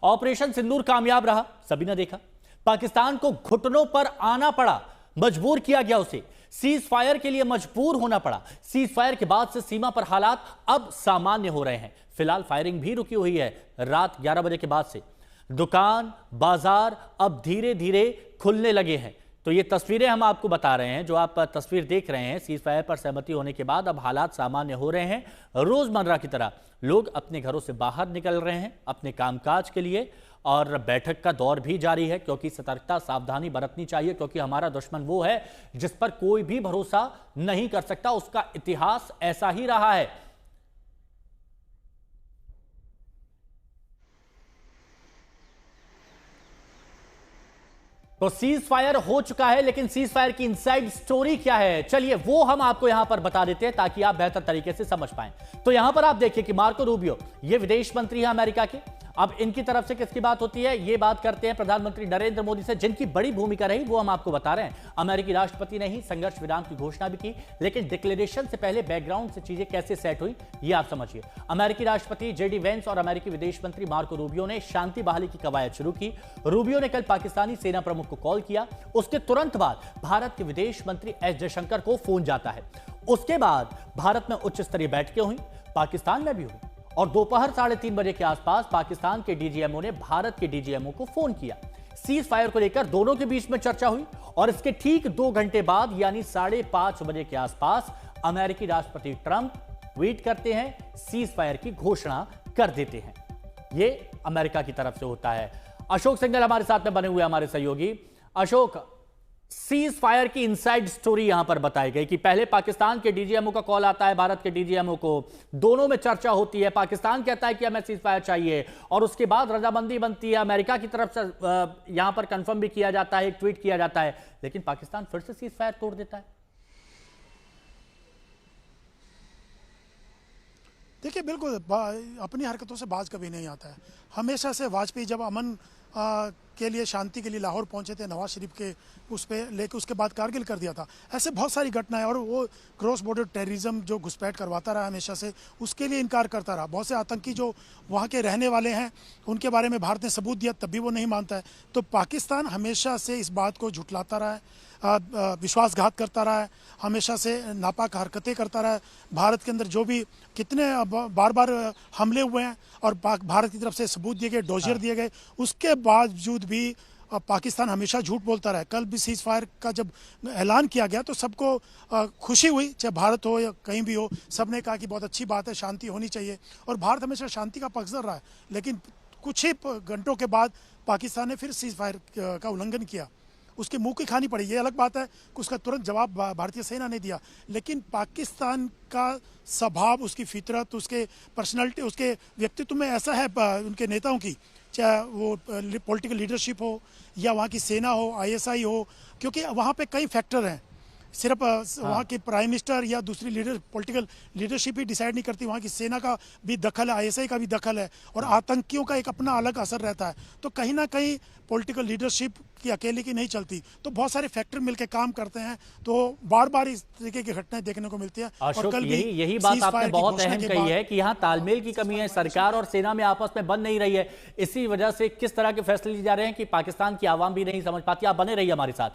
Operation सिंदूर कामयाब रहा, सभी ने देखा। पाकिस्तान को घुटनों पर आना पड़ा, मजबूर किया गया उसे, सीज फायर के लिए मजबूर होना पड़ा। सीज फायर के बाद से सीमा पर हालात अब सामान्य हो रहे हैं। फिलहाल फायरिंग भी रुकी हुई है। रात 11 बजे के बाद से दुकान बाजार अब धीरे धीरे खुलने लगे हैं। तो ये तस्वीरें हम आपको बता रहे हैं, जो आप तस्वीर देख रहे हैं। सीज फायर पर सहमति होने के बाद अब हालात सामान्य हो रहे हैं। रोजमर्रा की तरह लोग अपने घरों से बाहर निकल रहे हैं अपने कामकाज के लिए, और बैठक का दौर भी जारी है, क्योंकि सतर्कता सावधानी बरतनी चाहिए, क्योंकि हमारा दुश्मन वो है जिस पर कोई भी भरोसा नहीं कर सकता। उसका इतिहास ऐसा ही रहा है। तो सीज फायर हो चुका है, लेकिन सीज फायर की इनसाइड स्टोरी क्या है, चलिए वो हम आपको यहां पर बता देते हैं ताकि आप बेहतर तरीके से समझ पाएं। तो यहां पर आप देखिए कि मार्को रूबियो ये विदेश मंत्री है अमेरिका के। अब इनकी तरफ से किसकी बात होती है, ये बात करते हैं प्रधानमंत्री नरेंद्र मोदी से, जिनकी बड़ी भूमिका रही वो हम आपको बता रहे हैं। अमेरिकी राष्ट्रपति ने ही संघर्ष विराम की घोषणा भी की, लेकिन डिक्लेरेशन से पहले बैकग्राउंड से चीजें कैसे सेट हुई ये आप समझिए। अमेरिकी राष्ट्रपति जेडी वेंस और अमेरिकी विदेश मंत्री मार्को रूबियो ने शांति बहाली की कवायद शुरू की। रूबियो ने कल पाकिस्तानी सेना प्रमुख को कॉल किया। उसके तुरंत बाद भारत के विदेश मंत्री एस जयशंकर को फोन जाता है। उसके बाद भारत में उच्च स्तरीय बैठकें हुई, पाकिस्तान में भी हुई, और दोपहर 3:30 बजे के आसपास पाकिस्तान के डीजीएमओ ने भारत के डीजीएमओ को फोन किया। सीज फायर को लेकर दोनों के बीच में चर्चा हुई, और इसके ठीक 2 घंटे बाद यानी 5:30 बजे के आसपास अमेरिकी राष्ट्रपति ट्रंप ट्वीट करते हैं, सीज फायर की घोषणा कर देते हैं। यह अमेरिका की तरफ से होता है। अशोक सिंघल हमारे साथ में बने हुए हमारे सहयोगी। अशोक, सीज फायर की इनसाइड स्टोरी यहां पर बताई गई कि पहले पाकिस्तान के डीजीएमओ का कॉल आता है भारत के डीजीएमओ को, दोनों में चर्चा होती है। पाकिस्तान कहता है कि हमें सीज फायर चाहिए, और उसके बाद रजामंदी बनती है। अमेरिका की तरफ से यहां पर कंफर्म भी किया जाता है, एक ट्वीट किया जाता है, लेकिन पाकिस्तान फिर से सीज फायर तोड़ देता है। देखिए, बिल्कुल अपनी हरकतों से बाज कभी नहीं आता है। हमेशा से वाजपेयी जब अमन के लिए, शांति के लिए लाहौर पहुंचे थे, नवाज शरीफ के उस पे लेके उसके बाद कारगिल कर दिया था। ऐसे बहुत सारी घटनाएं, और वो क्रॉस बॉर्डर टेररिज्म जो घुसपैठ करवाता रहा हमेशा से, उसके लिए इनकार करता रहा। बहुत से आतंकी जो वहाँ के रहने वाले हैं उनके बारे में भारत ने सबूत दिया, तब भी वो नहीं मानता है। तो पाकिस्तान हमेशा से इस बात को झुठलाता रहा है, विश्वासघात करता रहा है, हमेशा से नापाक हरकतें करता रहा है। भारत के अंदर जो भी कितने बार बार हमले हुए हैं और भारत की तरफ से सबूत दिए गए, डोजियर दिए गए, उसके बावजूद भी पाकिस्तान हमेशा झूठ बोलता रहा है। कल भी सीज फायर का जब ऐलान किया गया तो सबको खुशी हुई, चाहे भारत हो या कहीं भी हो, सब ने कहा कि बहुत अच्छी बात है, शांति होनी चाहिए, और भारत हमेशा शांति का पक्षधर रहा है। लेकिन कुछ ही घंटों के बाद पाकिस्तान ने फिर सीज फायर का उल्लंघन किया। उसके मुंह की खानी पड़ी, ये अलग बात है कि उसका तुरंत जवाब भारतीय सेना ने दिया, लेकिन पाकिस्तान का स्वभाव, उसकी फितरत, उसके पर्सनालिटी, उसके व्यक्तित्व में ऐसा है, उनके नेताओं की, चाहे वो पॉलिटिकल लीडरशिप हो या वहाँ की सेना हो, आईएसआई हो, क्योंकि वहाँ पे कई फैक्टर हैं। सिर्फ वहाँ के प्राइम मिनिस्टर या दूसरी पॉलिटिकल लीडरशिप ही डिसाइड नहीं करती, वहाँ की सेना का भी दखल है, आईएसआई का भी दखल है, और आतंकियों का एक अपना अलग असर रहता है। तो कहीं ना कहीं पॉलिटिकल लीडरशिप की अकेले की नहीं चलती, तो बहुत सारे फैक्टर मिलकर काम करते हैं। तो बार बार इस तरीके की घटनाएं देखने को मिलती है। और कल यही बात आपने बहुत अहम कही है कि यहाँ तालमेल की कमी है, सरकार और सेना में आपस में बन नहीं रही है। इसी वजह से किस तरह के फैसले लिए जा रहे हैं कि पाकिस्तान की आवाम भी नहीं समझ पाती। आप बने रहिए हमारे साथ।